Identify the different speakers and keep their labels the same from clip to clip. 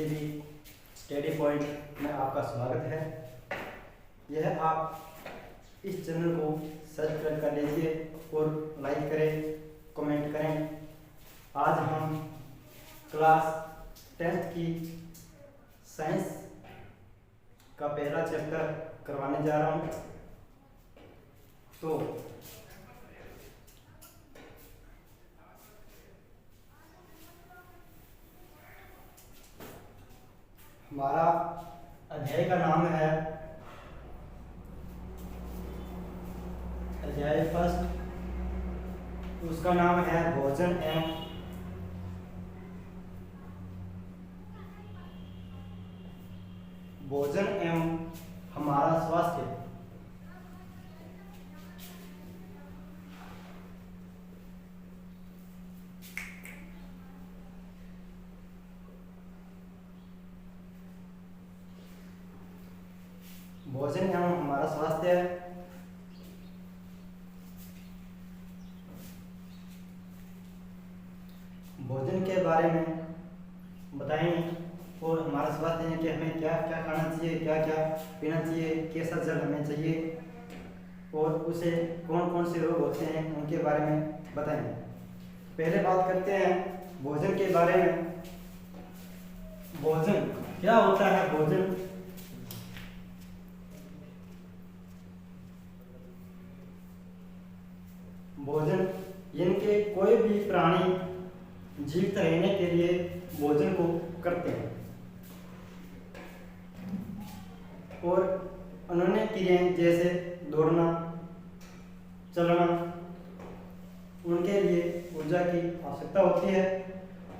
Speaker 1: KCB study point में आपका स्वागत है। यह आप इस चैनल को सब्सक्राइब कर लीजिए और लाइक करें, कमेंट करें। आज हम क्लास 10th की साइंस का पहला चैप्टर करवाने जा रहा हूँ। तो हमारा अध्याय का नाम है अध्याय फर्स्ट। उसका नाम है भोजन एवं हमारा स्वास्थ्य। भोजन एवं हमारा स्वास्थ्य। भोजन के बारे में बताएंगे और हमारा स्वास्थ्य है कि हमें क्या क्या खाना चाहिए, क्या क्या पीना चाहिए, कैसा जल हमें चाहिए और उसे कौन कौन से रोग होते हैं उनके बारे में बताएंगे। पहले बात करते हैं भोजन के बारे में। भोजन क्या होता है? भोजन इनके कोई भी प्राणी जीवित रहने के लिए भोजन को करते हैं और अन्य क्रियाएं जैसे दौड़ना, चलना, उनके लिए ऊर्जा की आवश्यकता होती है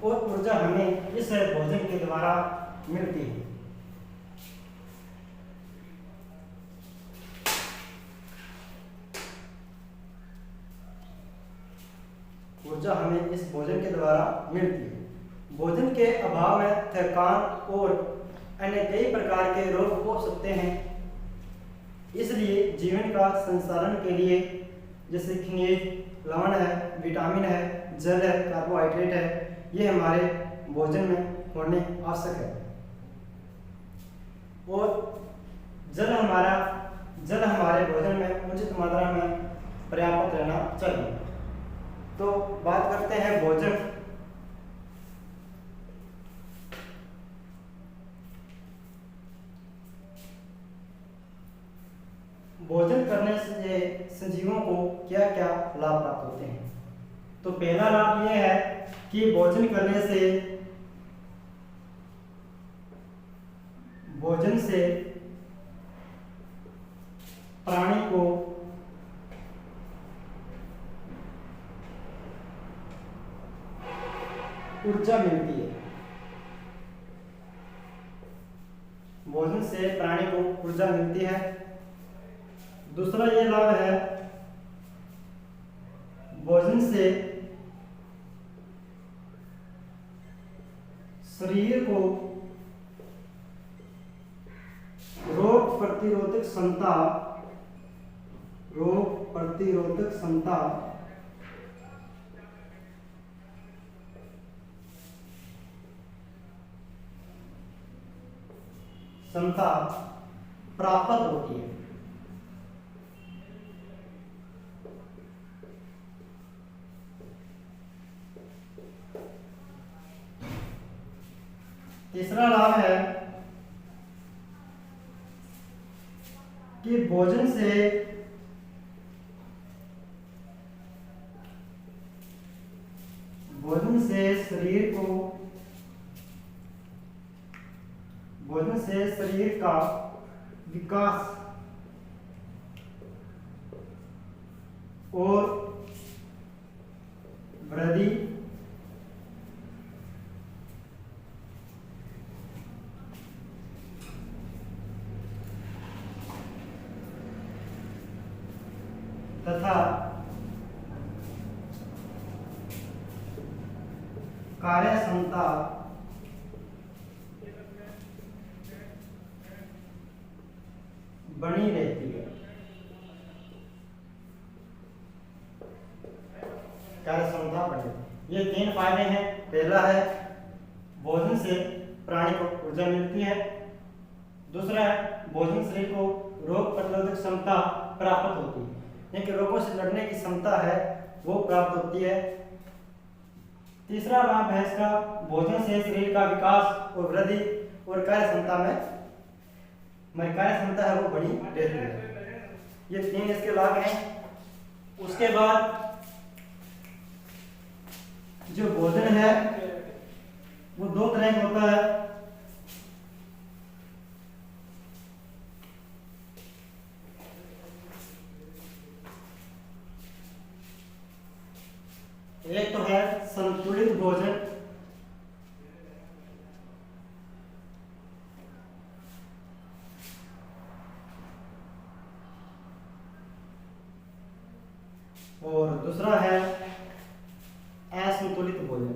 Speaker 1: और ऊर्जा हमें इस भोजन के द्वारा मिलती है। ऊर्जा हमें इस भोजन के द्वारा मिलती है। भोजन के अभाव में थकान और अन्य कई प्रकार के रोग हो सकते हैं। इसलिए जीवन का संचालन के लिए जैसे खनिज, लवण है, विटामिन है, जल है, कार्बोहाइड्रेट है, ये हमारे भोजन में होने आवश्यक है। और जल हमारे भोजन में उचित मात्रा में पर्याप्त रहना चाहिए। तो बात करते हैं भोजन। भोजन करने से सजीवों को क्या क्या लाभ प्राप्त होते हैं? तो पहला लाभ यह है कि भोजन से प्राणी को ऊर्जा मिलती है। भोजन से प्राणी को ऊर्जा मिलती है। दूसरा ये लाभ है, भोजन से शरीर को रोग प्रतिरोधक क्षमता प्राप्त होती है। तीसरा लाभ है कि भोजन से शरीर का विकास और वृद्धि तथा कार्य क्षमता बनी रहती है। कार्य क्षमता बनी। ये तीन फायदे हैं। पहला है भोजन से प्राणी को ऊर्जा मिलती है। दूसरा है भोजन शरीर को रोग प्रतिरोधक क्षमता प्राप्त होती है, यानी कि रोगों से लड़ने की क्षमता है वो प्राप्त होती है। तीसरा लाभ है इसका, भोजन से शरीर का विकास और वृद्धि और कार्य क्षमता में कार्य क्षमता है वो बढ़ी रहती है। ये 3 इसके लाभ हैं। उसके बाद जो भोजन है वो 2 तरह का होता है। एक तो है संतुलित भोजन, और दूसरा है असंतुलित भोजन।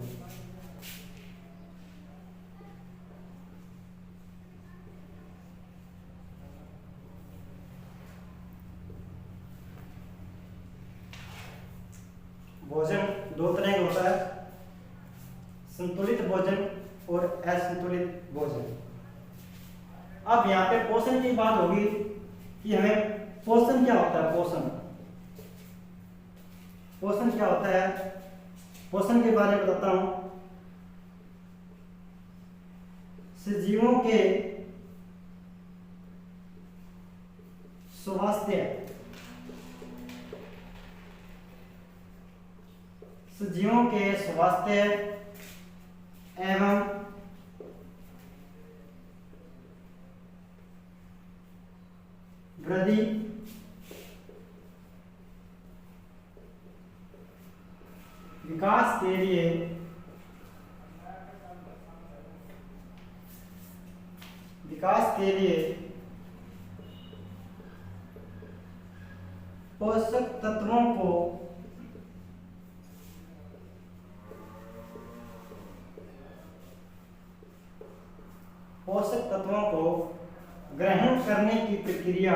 Speaker 1: भोजन 2 तरह का होता है, संतुलित भोजन और असंतुलित भोजन। अब यहाँ पे पोषण की बात होगी कि हमें पोषण क्या होता है। पोषण क्या होता है, पोषण के बारे में बताता हूं। सजीवों के स्वास्थ्य एवं वृद्धि विकास के लिए पोषक तत्वों को ग्रहण करने की प्रक्रिया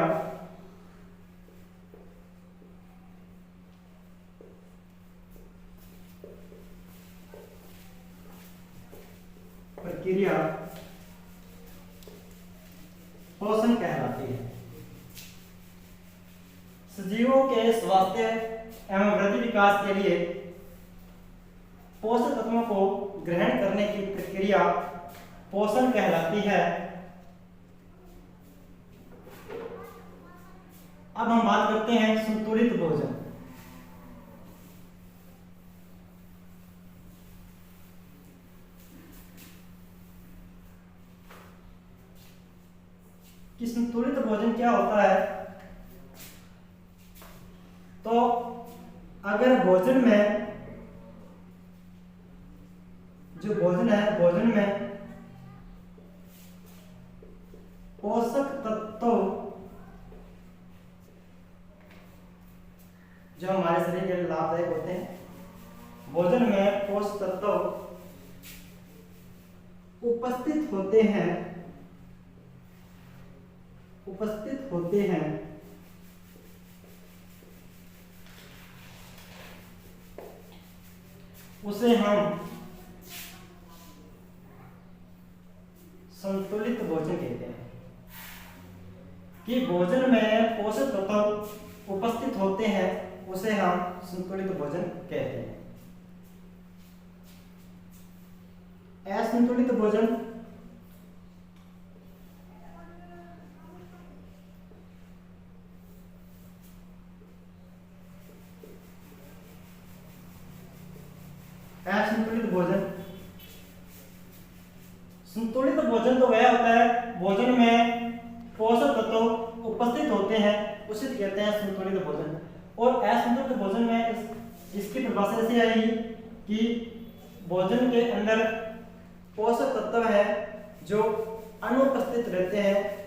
Speaker 1: पोषण कहलाती है। सजीवों के स्वास्थ्य एवं वृद्धि विकास के लिए पोषक तत्वों को ग्रहण करने की प्रक्रिया पोषण कहलाती है। अब हम बात करते हैं संतुलित भोजन। कि संतुलित भोजन क्या होता है। तो अगर भोजन में पोषक तत्व जो हमारे शरीर के लिए लाभदायक होते हैं, भोजन में पोषक तत्व उपस्थित होते हैं उसे हम संतुलित भोजन कहते हैं। कि भोजन में पोषक तत्व उपस्थित होते हैं उसे हम संतुलित भोजन कहते हैं। असंतुलित भोजन संतुलित भोजन तो वह होता है भोजन में पोषक तत्व उपस्थित होते हैं उसे कहते हैं संतुलित भोजन। और असंतुलित भोजन में इसकी परिभाषा ऐसी आएगी कि भोजन के अंदर पोषक तत्व है जो अनुपस्थित रहते हैं,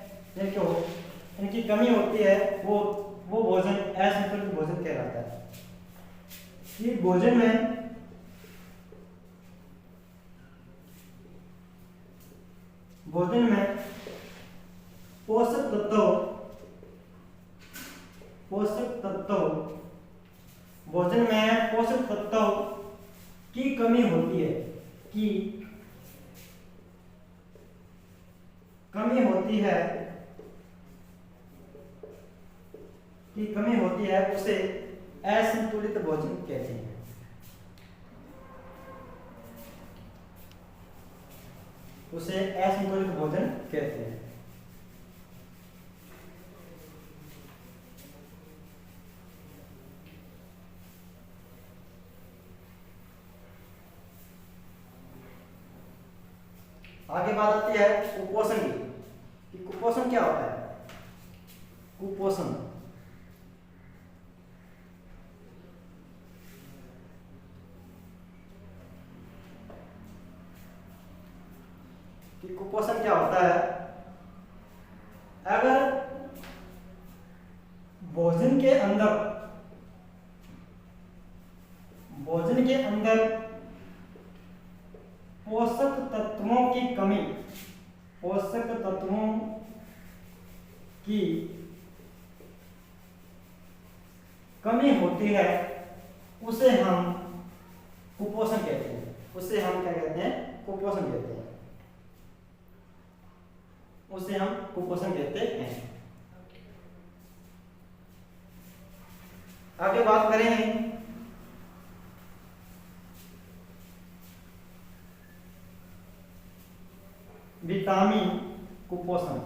Speaker 1: इनकी कमी होती है, वो भोजन असंतुलित भोजन कहलाता है। कि भोजन में पोषक तत्व की कमी होती है। कि कमी होती है उसे असंतुलित भोजन कहते हैं। उसे असंतुलित भोजन कहते हैं। आगे बात आती है कुपोषण की कि कुपोषण क्या होता है। कुपोषण कुपोषण क्या होता है। अगर भोजन के अंदर पोषक तत्वों की कमी होती है उसे हम कुपोषण कहते हैं। उसे हम क्या कहते हैं? कुपोषण कहते हैं। उसे हम कुपोषण कहते हैं। आगे बात करेंगे विटामिन कुपोषण।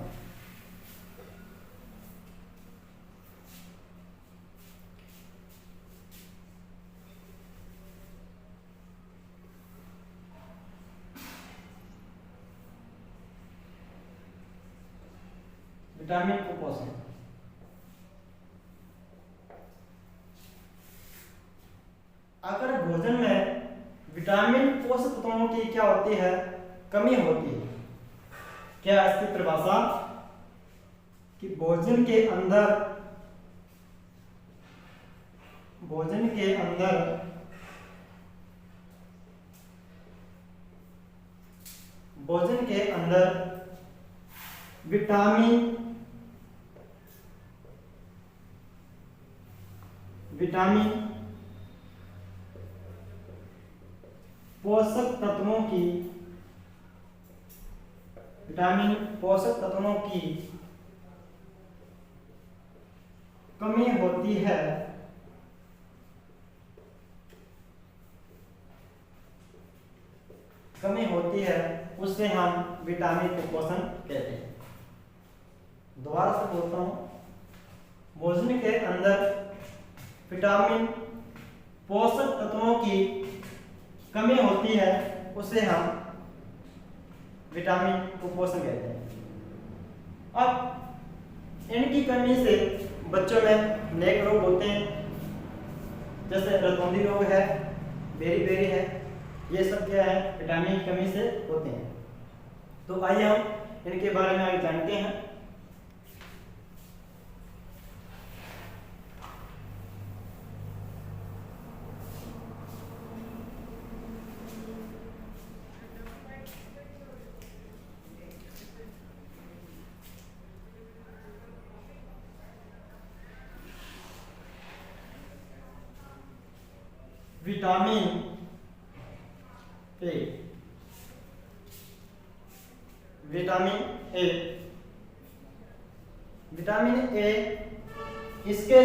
Speaker 1: विटामिन कुपोषण अगर भोजन में विटामिन पोषक तत्वों की क्या होती है? कमी होती है। क्या इसकी परिभाषा कि भोजन के अंदर विटामिन पोषक तत्वों की कमी होती है उससे हम विटामिन कुपोषण कहते हैं। दोबारा से बोलता हूं, भोजन के अंदर विटामिन पोषक तत्वों की कमी होती है उसे हम विटामिन कुपोषण कहते हैं। अब इनकी कमी से बच्चों में अनेक रोग होते हैं, जैसे रतौंधी रोग है, बेरी है। ये सब क्या है? विटामिन की कमी से होते हैं। तो आइए हम इनके बारे में आगे जानते हैं। विटामिन ए इसके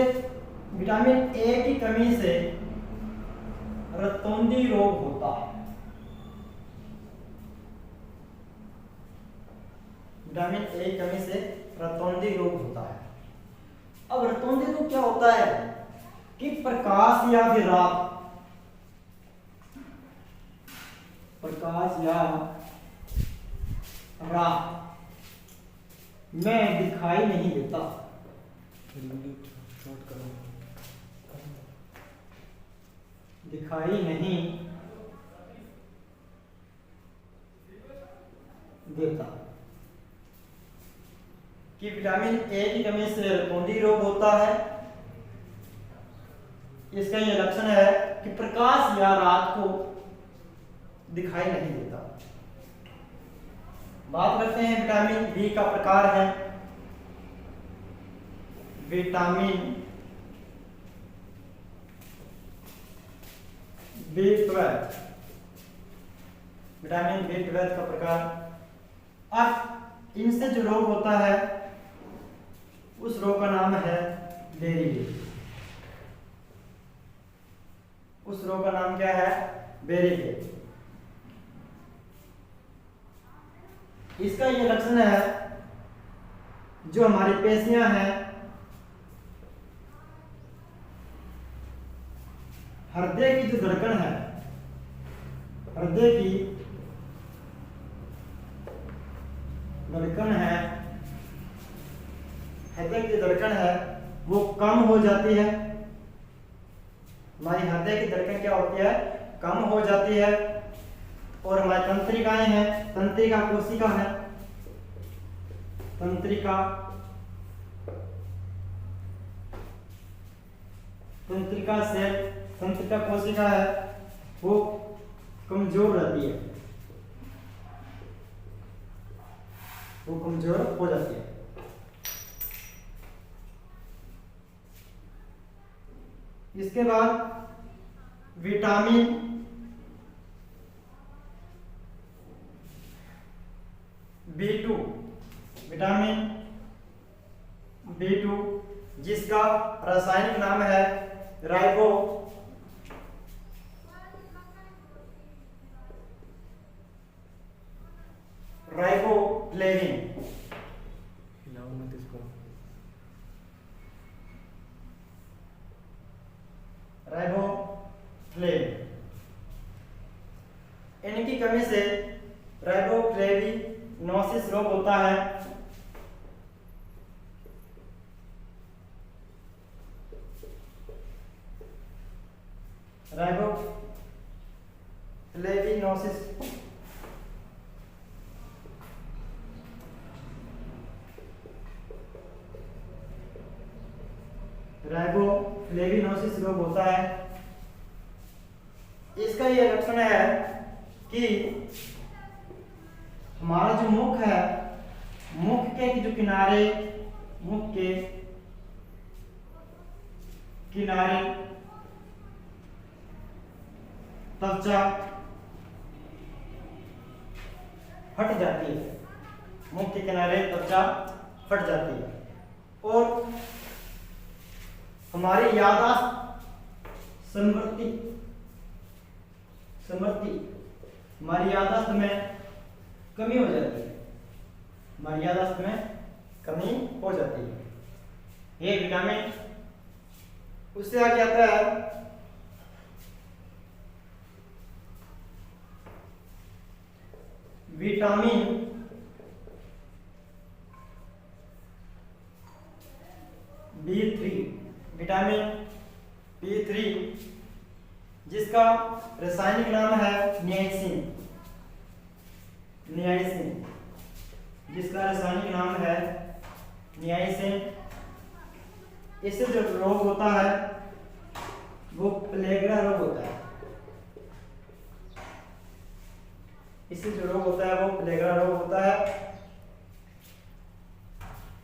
Speaker 1: विटामिन ए की कमी से रतौंधी रोग होता है। विटामिन ए की कमी से रतौंधी रोग होता है। अब रतौंधी रोग क्या होता है कि प्रकाश या रात में दिखाई नहीं देता। दिखाई नहीं देता कि विटामिन ए की कमी से रतौंधी रोग होता है। इसका यह लक्षण है कि प्रकाश या रात को दिखाई नहीं देता। बात करते हैं विटामिन बी का प्रकार है विटामिन B12 का प्रकार। अब इनसे जो रोग होता है उस रोग का नाम है बेरीबेरी। उस रोग का नाम क्या है? बेरीबेरी। इसका ये लक्षण है, जो हमारी पेशियां हैं, हृदय की जो धड़कन है, हृदय की धड़कन है, हृदय की धड़कन है वो कम हो जाती है। हमारी हृदय की धड़कन क्या होती है? कम हो जाती है। और हमारी तंत्रिकाएं हैं, तंत्रिका कोशिका है, तंत्रिका तंत्रिका सेल, तंत्रिका कोशिका है वो कमजोर रहती है, वो कमजोर हो जाती है। इसके बाद विटामिन B2, विटामिन B2 जिसका रासायनिक नाम है राइबोफ्लेविन। राइबोफ्लेविन, इनकी कमी से राइबोफ्लेविनोसिस रोग होता है। राइबोफ्लेविनोसिस राइबोफ्लेविनोसिस रोग होता है। इसका यह लक्षण है कि हमारा जो मुख है, मुख के जो किनारे, मुख के किनारे त्वचा फट जाती है, मुख के किनारे त्वचा फट जाती है। और हमारी याददाश्त स्मृति हमारी याददाश्त में कमी हो जाती है, हमारी याददाश्त में कमी हो जाती है। ये विटामिन। उससे आगे आता है विटामिन B3, विटामिन B3 जिसका रासायनिक नाम है नियासिन, जिसका रासायनिक नाम है नियासिन। इससे जो रोग होता है वो प्लेगरा रोग होता है। इससे जो रोग होता है वो प्लेगरा रोग होता है।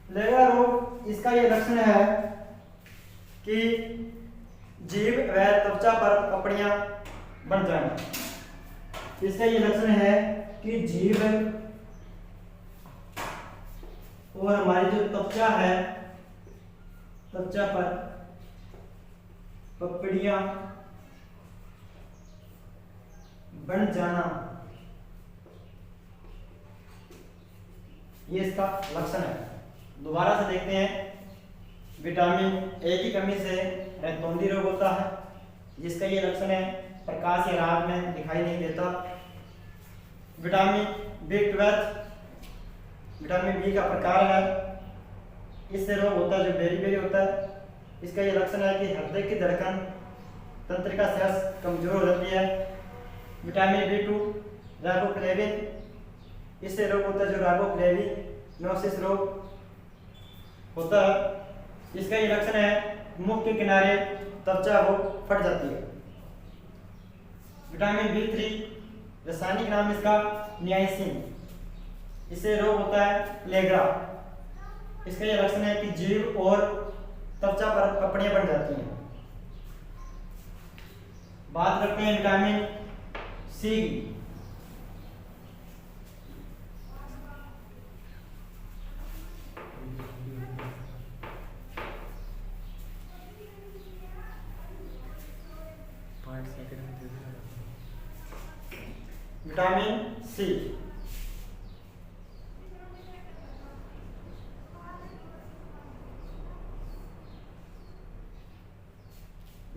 Speaker 1: प्लेगरा रोग, इसका ये लक्षण है कि जीभ व त्वचा पर पपड़ियां बन जाना। इसका ये लक्षण है कि जीभ और हमारी जो त्वचा है, त्वचा पर पपड़ियां बन जाना, ये इसका लक्षण है। दोबारा से देखते हैं। विटामिन ए की कमी से रक्तौंधी रोग होता है, जिसका ये लक्षण है प्रकाश या रात में दिखाई नहीं देता। विटामिन B12 विटामिन बी का प्रकार है, इससे रोग होता है जो बेरीबेरी होता है। इसका ये लक्षण है कि हृदय की धड़कन, तंत्रिका सेल्स कमजोर हो जाती है। विटामिन B2 राइबोफ्लेविन, इससे रोग होता है जो राइबोफ्लेविनोसिस रोग होता है। इसका ये लक्षण है मुख के किनारे त्वचा वो फट जाती है। विटामिन B3 रासायनिक नाम इसका नियासिन, इससे रोग होता है प्लेगरा। इसका ये लक्षण है कि जीभ और त्वचा पर पपड़ियां बन जाती हैं। बात करते हैं vitamin C. Vitamin C.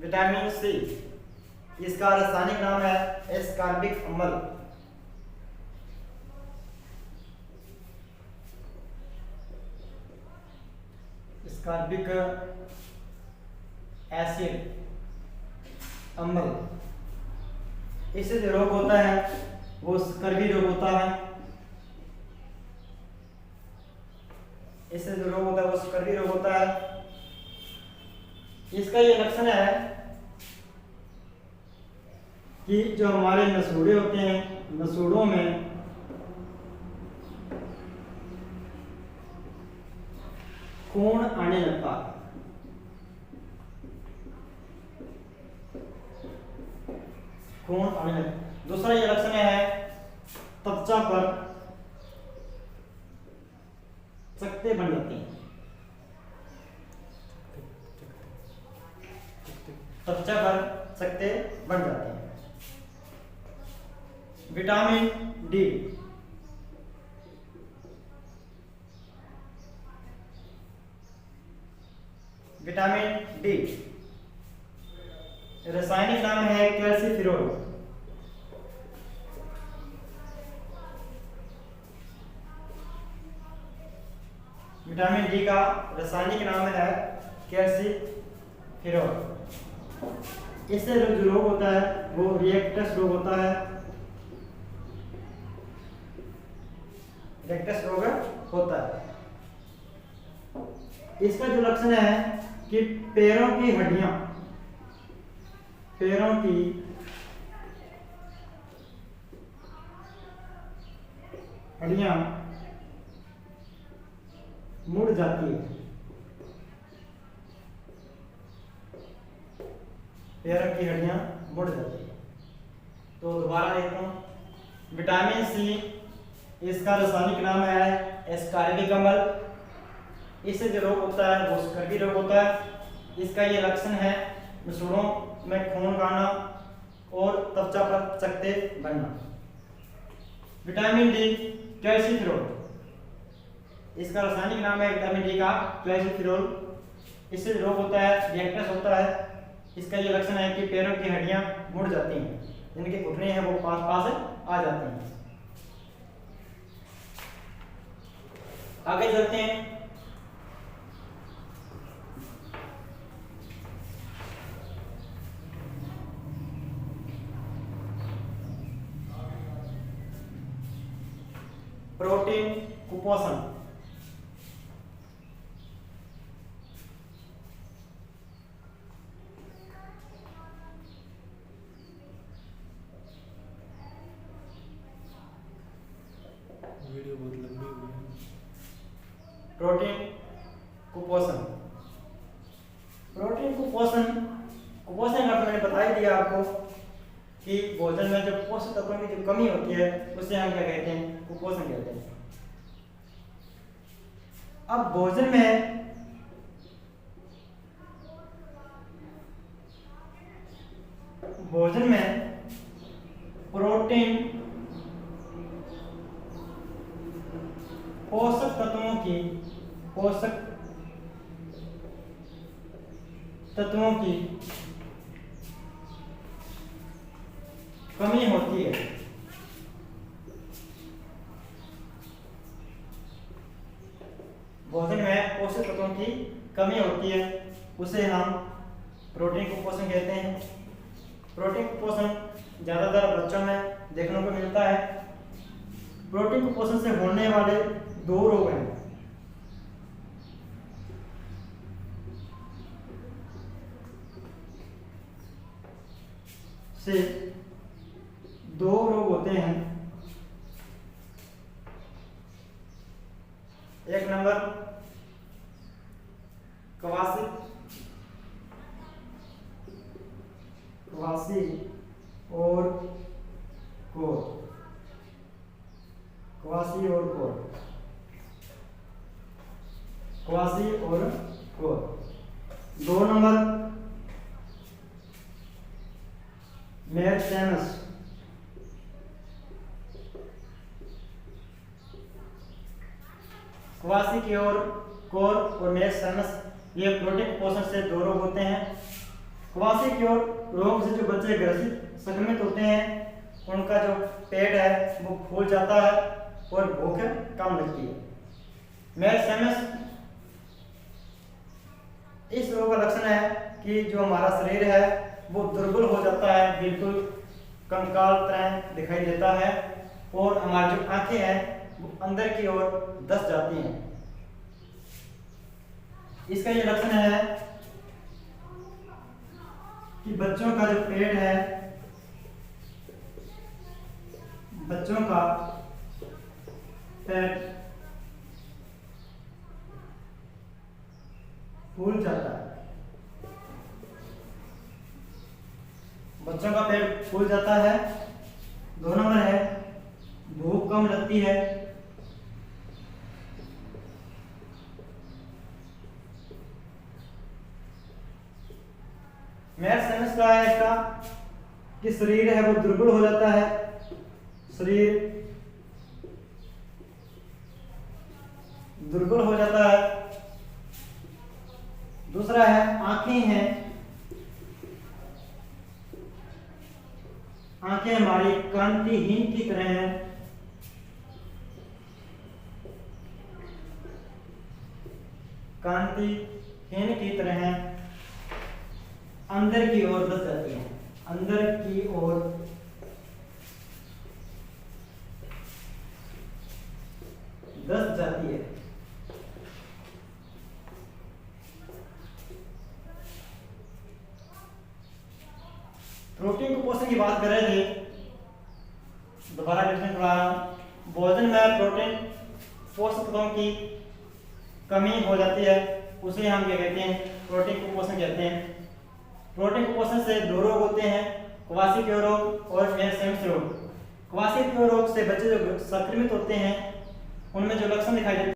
Speaker 1: Vitamin C, इसका रासायनिक नाम है एस्कॉर्बिक अम्ल। एस्कॉर्बिक एसिड अम्ल। इससे जो रोग होता है वो स्कर्वी रोग होता है। इससे जो रोग होता है वो स्कर्वी रोग होता है। इसका ये लक्षण है कि जो हमारे नसूड़े होते हैं, नसूड़ों में खून आने लगता है। खून आने लगता। दूसरा ये लक्षण है त्वचा पर चकत्ते बन जाते हैं। त्वचा पर चकत्ते बन जाते हैं। विटामिन डी, विटामिन डी रासायनिक नाम है कैल्सीफिरोल। विटामिन डी का रासायनिक नाम है कैल्सीफिरोल। इससे जो रोग होता है वो रिएक्टस रोग होता है। रिएक्टस रोग होता है। इसका जो लक्षण है कि पैरों की हड्डियां, पैरों की हड्डियां मुड़ जाती है। पैरों की हड्डियां मुड़ जाती है। तो दोबारा देखता हूं। विटामिन सी, इसका रासायनिक नाम है एस्कॉर्बिक अम्ल। इससे जो रोग होता है वो स्कर्वी रोग होता है। इसका ये लक्षण है नसूड़ों में खून का आना और त्वचा पर चकत्ते बनना। विटामिन डी कैल्सीफिरोल, इसका रासायनिक नाम है विटामिन डी का कैल्सीफिरोल। इससे रोग होता है रिएक्टस होता है। इसका ये लक्षण है कि पैरों की हड्डियां मुड़ जाती हैं, जिनके घुटने हैं वो पास पास आ जाते हैं। आगे चलते हैं। प्रोटीन कुपोषण।
Speaker 2: वीडियो बहुत लंबी हुई है।
Speaker 1: प्रोटीन कुपोषण। प्रोटीन कुपोषण, कुपोषण का मैंने बता ही दिया आपको कि भोजन में जब पोषक तत्वों की जो कमी होती है उसे हम क्या कहते हैं, कुपोषण कहते हैं। अब भोजन में प्रोटीन पोषक तत्वों की कमी होती है। भोजन में पोषक तत्वों की कमी होती है, उसे हम प्रोटीन कुपोषण कहते हैं। प्रोटीन कुपोषण ज्यादातर बच्चों में देखने को मिलता है। प्रोटीन कुपोषण से होने वाले दो रोग हैं। से दो रोग होते हैं। एक नंबर कवासी और कोर। कवासी और कोर। दो नंबर मेरस्टेमस क्वासिक्योर कोर और मेसेमस ये प्रोटीन कुपोषण से 2 रोग होते हैं। क्वासिक्योर रोग से जो बच्चे ग्रसित संक्रमित होते हैं उनका जो पेट है वो फूल जाता है और भूख कम लगती है। मेसेमस इस रोग का लक्षण है कि जो हमारा शरीर है वो दुर्बल हो जाता है, बिल्कुल कंकाल तरह दिखाई देता है और हमारी जो आंखें हैं वो अंदर की ओर धंस जाती हैं। इसका ये लक्षण है कि बच्चों का जो पेट है, बच्चों का पेट फूल जाता है, बच्चों का पेट फूल जाता है। 2 नंबर है भूख कम लगती है। मेसेमस का है इसका कि शरीर है वो दुर्बल हो जाता है, शरीर दुर्बल हो जाता है। दूसरा है आंखें हैं, आंखें हमारी कांतिहीन की तरह हैं, कांतिहीन की तरह हैं, अंदर की ओर धंस जाती हैं, अंदर की ओर धंस जाती है। प्रोटीन कुपोषण की बात कर रहे थे, दोबारा डिस्कशन करा रहा हूं। भोजन में प्रोटीन पोषक तत्वों की कमी हो जाती है, उसे हम क्या कहते हैं, प्रोटीन कुपोषण कहते हैं। प्रोटीन कुपोषण से 2 रोग होते हैं, क्वासिक्योर रोग और मेसेमस रोग। क्वासिक्योर रोग से बच्चे जो संक्रमित होते हैं उनमें जो लक्षण दिखाई देते